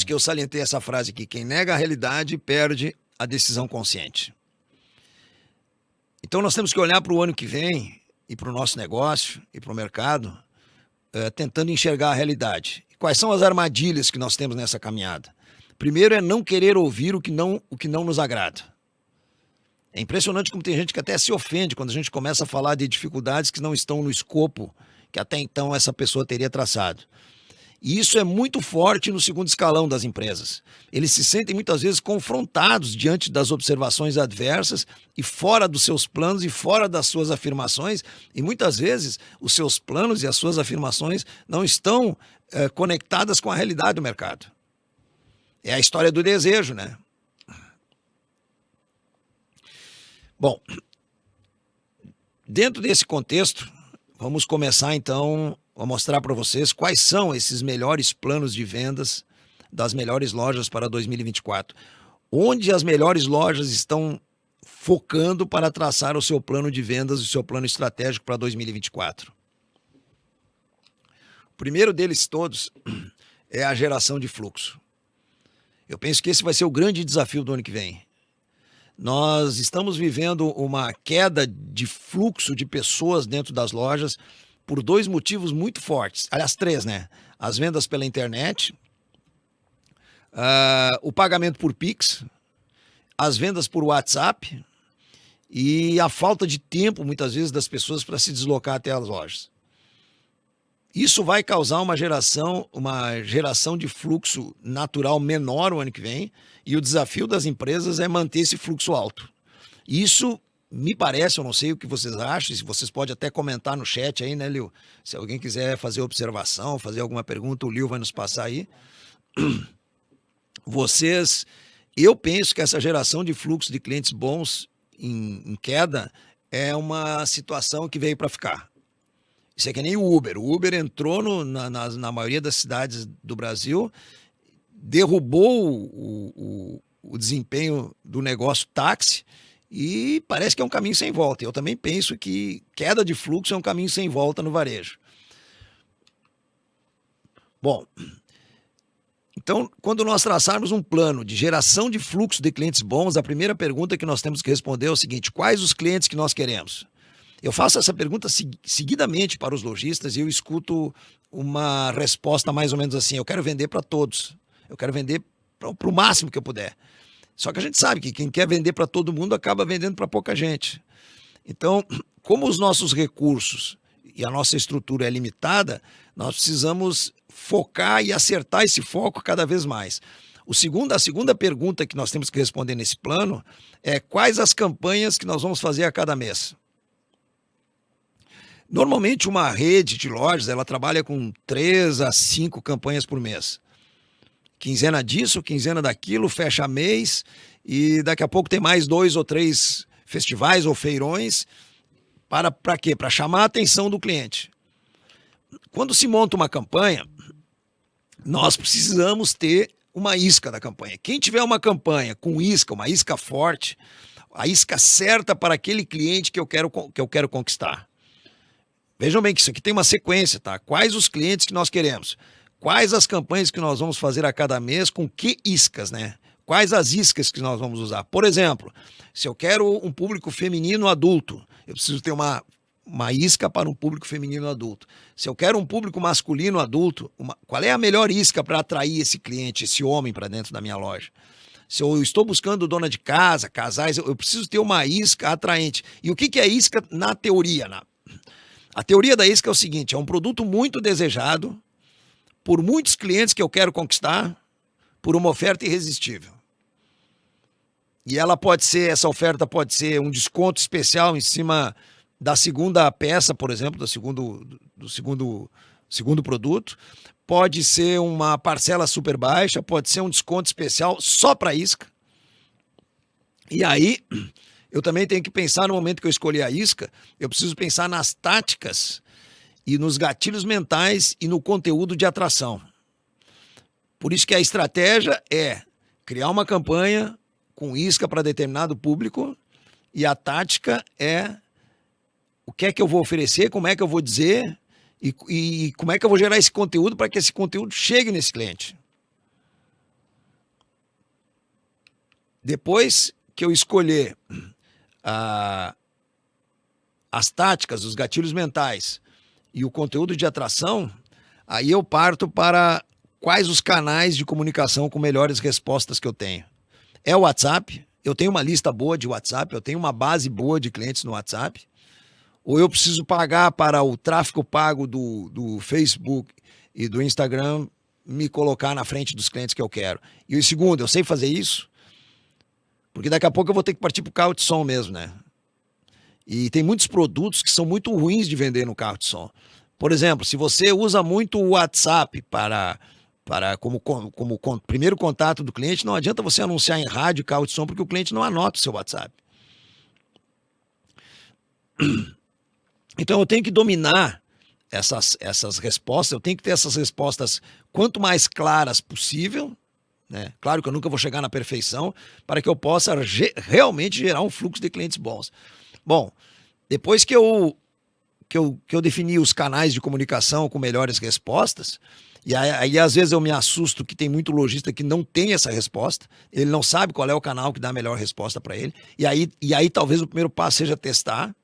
que eu salientei essa frase aqui: quem nega a realidade perde a decisão consciente. Então nós temos que olhar para o ano que vem e para o nosso negócio e para o mercado, tentando enxergar a realidade. Quais são as armadilhas que nós temos nessa caminhada? Primeiro é não querer ouvir o que não nos agrada. É impressionante como tem gente que até se ofende quando a gente começa a falar de dificuldades que não estão no escopo que até então essa pessoa teria traçado. E isso é muito forte no segundo escalão das empresas. Eles se sentem muitas vezes confrontados diante das observações adversas e fora dos seus planos e fora das suas afirmações. E muitas vezes os seus planos e as suas afirmações não estão conectadas com a realidade do mercado. É a história do desejo, né? Bom, dentro desse contexto, vamos começar então a mostrar para vocês quais são esses melhores planos de vendas das melhores lojas para 2024. Onde as melhores lojas estão focando para traçar o seu plano de vendas, o seu plano estratégico para 2024. O primeiro deles todos é a geração de fluxo. Eu penso que esse vai ser o grande desafio do ano que vem. Nós estamos vivendo uma queda de fluxo de pessoas dentro das lojas por dois motivos muito fortes. Aliás, três, né? As vendas pela internet, o pagamento por Pix, as vendas por WhatsApp e a falta de tempo, muitas vezes, das pessoas para se deslocar até as lojas. Isso vai causar uma geração de fluxo natural menor o ano que vem, e o desafio das empresas é manter esse fluxo alto. Isso me parece, eu não sei o que vocês acham, se vocês podem até comentar no chat aí, né, Lil? Se alguém quiser fazer observação, fazer alguma pergunta, o Lil vai nos passar aí. Eu penso que essa geração de fluxo de clientes bons em queda é uma situação que veio para ficar. Isso é que nem o Uber. O Uber entrou na maioria das cidades do Brasil, derrubou o desempenho do negócio táxi e parece que é um caminho sem volta. Eu também penso que queda de fluxo é um caminho sem volta no varejo. Bom, então, quando nós traçarmos um plano de geração de fluxo de clientes bons, a primeira pergunta que nós temos que responder é o seguinte: quais os clientes que nós queremos? Eu faço essa pergunta seguidamente para os lojistas e eu escuto uma resposta mais ou menos assim: eu quero vender para todos, eu quero vender para o máximo que eu puder. Só que a gente sabe que quem quer vender para todo mundo acaba vendendo para pouca gente. Então, como os nossos recursos e a nossa estrutura é limitada, nós precisamos focar e acertar esse foco cada vez mais. A segunda pergunta que nós temos que responder nesse plano é: quais as campanhas que nós vamos fazer a cada mês? Normalmente uma rede de lojas, ela trabalha com 3 a 5 campanhas por mês. Quinzena disso, quinzena daquilo, fecha mês e daqui a pouco tem mais 2 ou 3 festivais ou feirões. Para quê? Para chamar a atenção do cliente. Quando se monta uma campanha, nós precisamos ter uma isca da campanha. Quem tiver uma campanha com isca, uma isca forte, a isca certa para aquele cliente que eu quero conquistar. Vejam bem que isso aqui tem uma sequência, tá? Quais os clientes que nós queremos? Quais as campanhas que nós vamos fazer a cada mês? Com que iscas, né? Quais as iscas que nós vamos usar? Por exemplo, se eu quero um público feminino adulto, eu preciso ter uma isca para um público feminino adulto. Se eu quero um público masculino adulto, qual é a melhor isca para atrair esse cliente, esse homem para dentro da minha loja? Se eu estou buscando dona de casa, casais, eu preciso ter uma isca atraente. E o que é isca na teoria, A teoria da isca é o seguinte: é um produto muito desejado por muitos clientes que eu quero conquistar por uma oferta irresistível. E essa oferta pode ser um desconto especial em cima da segunda peça, por exemplo, do segundo produto. Pode ser uma parcela super baixa, pode ser um desconto especial só para isca. E aí, eu também tenho que pensar no momento que eu escolher a isca, eu preciso pensar nas táticas e nos gatilhos mentais e no conteúdo de atração. Por isso que a estratégia é criar uma campanha com isca para determinado público e a tática é o que é que eu vou oferecer, como é que eu vou dizer e como é que eu vou gerar esse conteúdo para que esse conteúdo chegue nesse cliente. Depois que eu escolher as táticas, os gatilhos mentais e o conteúdo de atração, aí eu parto para quais os canais de comunicação com melhores respostas que eu tenho. É o WhatsApp, eu tenho uma lista boa de WhatsApp, eu tenho uma base boa de clientes no WhatsApp, ou eu preciso pagar para o tráfego pago do Facebook e do Instagram me colocar na frente dos clientes que eu quero. E o segundo, eu sei fazer isso, porque daqui a pouco eu vou ter que partir para o carro de som mesmo, né? E tem muitos produtos que são muito ruins de vender no carro de som. Por exemplo, se você usa muito o WhatsApp como primeiro contato do cliente, não adianta você anunciar em rádio e carro de som, porque o cliente não anota o seu WhatsApp. Então eu tenho que dominar essas respostas, eu tenho que ter essas respostas quanto mais claras possível, né? Claro que eu nunca vou chegar na perfeição, para que eu possa realmente gerar um fluxo de clientes bons. Bom, depois que eu defini os canais de comunicação com melhores respostas, e aí às vezes eu me assusto que tem muito lojista que não tem essa resposta, ele não sabe qual é o canal que dá a melhor resposta para ele, e aí talvez o primeiro passo seja testar,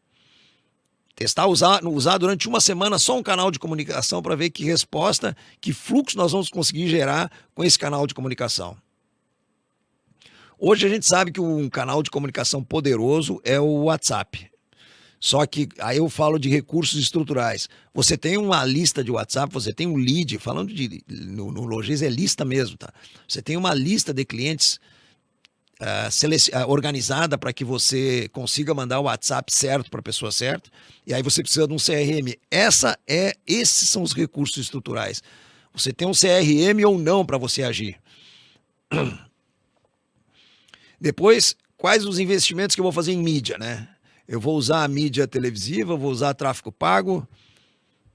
usar durante uma semana só um canal de comunicação para ver que resposta, que fluxo nós vamos conseguir gerar com esse canal de comunicação. Hoje a gente sabe que um canal de comunicação poderoso é o WhatsApp. Só que aí eu falo de recursos estruturais. Você tem uma lista de WhatsApp, você tem um lead, falando no Logis é lista mesmo, tá? Você tem uma lista de clientes organizada para que você consiga mandar o WhatsApp certo para a pessoa certa, e aí você precisa de um CRM. Esses são os recursos estruturais. Você tem um CRM ou não para você agir. Depois, quais os investimentos que eu vou fazer em mídia, né? Eu vou usar a mídia televisiva, eu vou usar tráfego pago,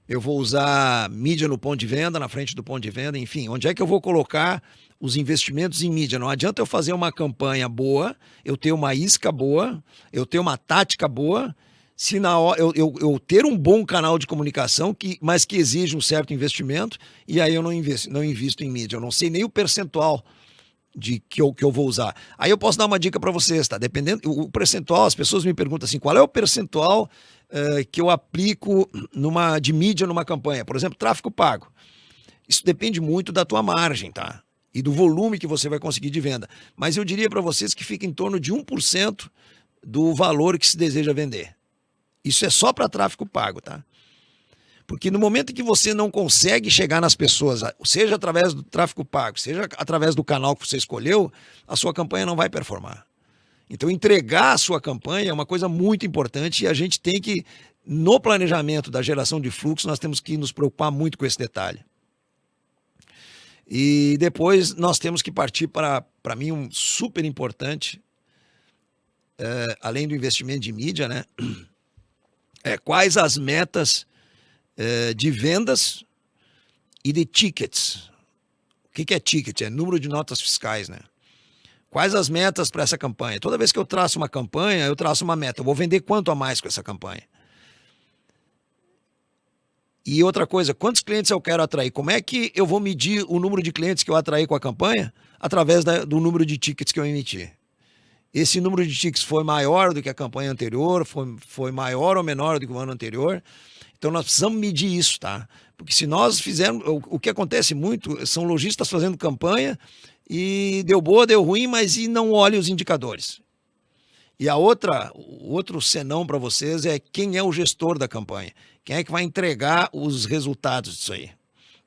eu vou usar mídia no ponto de venda, na frente do ponto de venda, enfim, onde é que eu vou colocar os investimentos em mídia? Não adianta eu fazer uma campanha boa, eu ter uma isca boa, eu ter uma tática boa, se na hora eu ter um bom canal de comunicação, mas que exige um certo investimento, e aí eu não invisto em mídia, eu não sei nem o percentual que eu vou usar. Aí eu posso dar uma dica para vocês, tá? Dependendo, o percentual, as pessoas me perguntam assim, qual é o percentual que eu aplico de mídia numa campanha? Por exemplo, tráfego pago. Isso depende muito da tua margem, tá? E do volume que você vai conseguir de venda. Mas eu diria para vocês que fica em torno de 1% do valor que se deseja vender. Isso é só para tráfego pago, tá? Porque no momento em que você não consegue chegar nas pessoas, seja através do tráfego pago, seja através do canal que você escolheu, a sua campanha não vai performar. Então, entregar a sua campanha é uma coisa muito importante e a gente tem que, no planejamento da geração de fluxo, nós temos que nos preocupar muito com esse detalhe. E depois nós temos que partir para mim, um super importante, além do investimento de mídia, né? Quais as metas de vendas e de tickets. O que é ticket? É número de notas fiscais, né? Quais as metas para essa campanha? Toda vez que eu traço uma campanha, eu traço uma meta. Eu vou vender quanto a mais com essa campanha? E outra coisa, quantos clientes eu quero atrair? Como é que eu vou medir o número de clientes que eu atraí com a campanha? Através do número de tickets que eu emiti. Esse número de tickets foi maior do que a campanha anterior, foi maior ou menor do que o ano anterior. Então nós precisamos medir isso, tá? Porque se nós fizermos, o que acontece muito são lojistas fazendo campanha e deu boa, deu ruim, mas não olha os indicadores. E o outro senão para vocês é quem é o gestor da campanha. Quem é que vai entregar os resultados disso aí?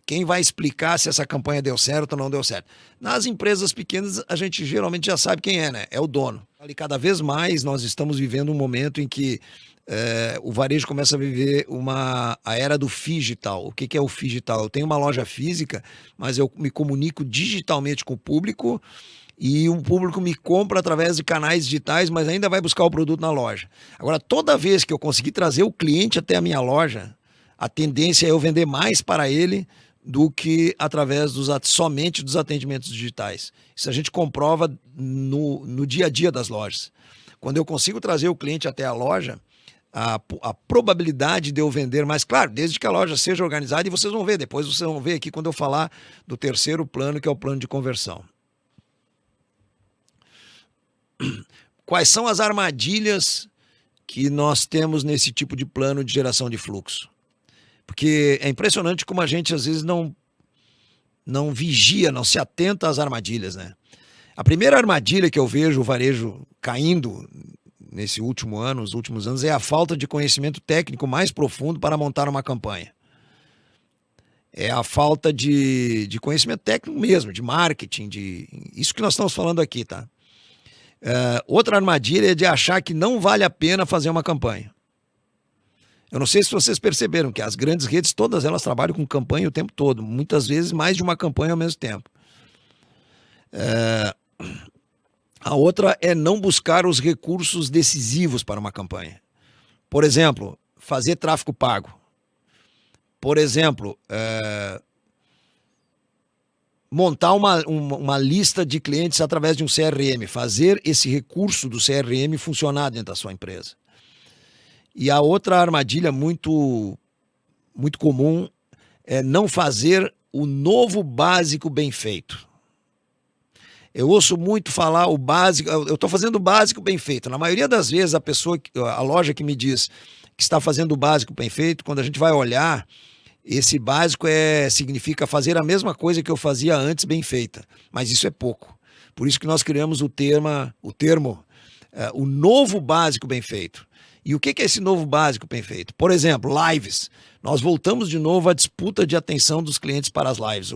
Quem vai explicar se essa campanha deu certo ou não deu certo? Nas empresas pequenas, a gente geralmente já sabe quem é, né? É o dono. E cada vez mais nós estamos vivendo um momento em que o varejo começa a viver a era do phygital. O que é o phygital? Eu tenho uma loja física, mas eu me comunico digitalmente com o público e o público me compra através de canais digitais, mas ainda vai buscar o produto na loja. Agora, toda vez que eu conseguir trazer o cliente até a minha loja, a tendência é eu vender mais para ele do que através somente dos atendimentos digitais. Isso a gente comprova no dia a dia das lojas. Quando eu consigo trazer o cliente até a loja, a probabilidade de eu vender mais, claro, desde que a loja seja organizada, e vocês vão ver, depois vocês vão ver aqui quando eu falar do terceiro plano, que é o plano de conversão. Quais são as armadilhas que nós temos nesse tipo de plano de geração de fluxo? Porque é impressionante como a gente às vezes não vigia, não se atenta às armadilhas, né? A primeira armadilha que eu vejo o varejo caindo nesse último ano, nos últimos anos, é a falta de conhecimento técnico mais profundo para montar uma campanha. É a falta de conhecimento técnico mesmo, de marketing, isso que nós estamos falando aqui, tá? Outra armadilha é de achar que não vale a pena fazer uma campanha. Eu não sei se vocês perceberam que as grandes redes, todas elas trabalham com campanha o tempo todo, muitas vezes mais de uma campanha ao mesmo tempo. A outra é não buscar os recursos decisivos para uma campanha. Por exemplo, fazer tráfego pago. Por exemplo, montar uma lista de clientes através de um CRM, fazer esse recurso do CRM funcionar dentro da sua empresa. E a outra armadilha muito comum é não fazer o novo básico bem feito. Eu ouço muito falar o básico, eu estou fazendo o básico bem feito. Na maioria das vezes, a loja que me diz que está fazendo o básico bem feito, quando a gente vai olhar, esse básico significa fazer a mesma coisa que eu fazia antes bem feita. Mas isso é pouco. Por isso que nós criamos o termo, o novo básico bem feito. E o que é esse novo básico bem feito? Por exemplo, lives. Nós voltamos de novo à disputa de atenção dos clientes para as lives.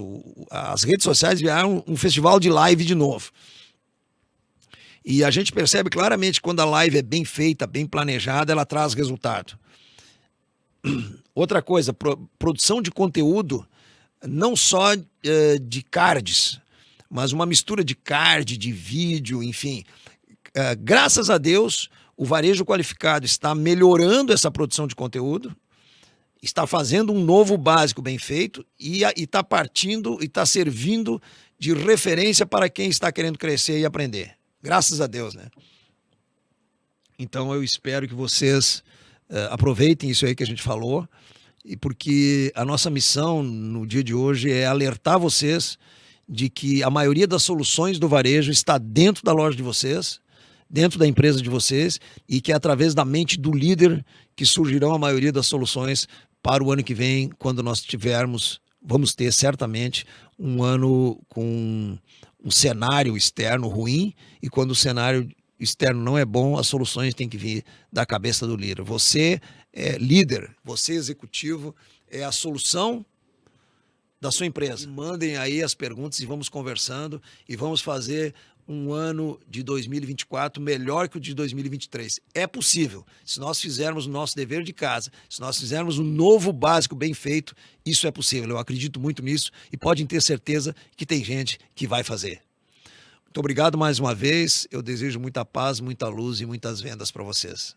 As redes sociais viraram um festival de live de novo. E a gente percebe claramente que quando a live é bem feita, bem planejada, ela traz resultado. Outra coisa, produção de conteúdo, não só de cards, mas uma mistura de card, de vídeo, enfim. Graças a Deus, o varejo qualificado está melhorando essa produção de conteúdo, está fazendo um novo básico bem feito e está partindo e está servindo de referência para quem está querendo crescer e aprender. Graças a Deus, né? Então eu espero que vocês aproveitem isso aí que a gente falou, e porque a nossa missão no dia de hoje é alertar vocês de que a maioria das soluções do varejo está dentro da loja de vocês, dentro da empresa de vocês, e que é através da mente do líder que surgirão a maioria das soluções para o ano que vem, quando nós vamos ter certamente um ano com um cenário externo ruim, e quando o cenário externo não é bom, as soluções têm que vir da cabeça do líder. Você é líder, você executivo, é a solução da sua empresa. Mandem aí as perguntas e vamos conversando e vamos fazer um ano de 2024 melhor que o de 2023. É possível. Se nós fizermos o nosso dever de casa, se nós fizermos um novo básico bem feito, isso é possível. Eu acredito muito nisso e podem ter certeza que tem gente que vai fazer. Muito obrigado mais uma vez. Eu desejo muita paz, muita luz e muitas vendas para vocês.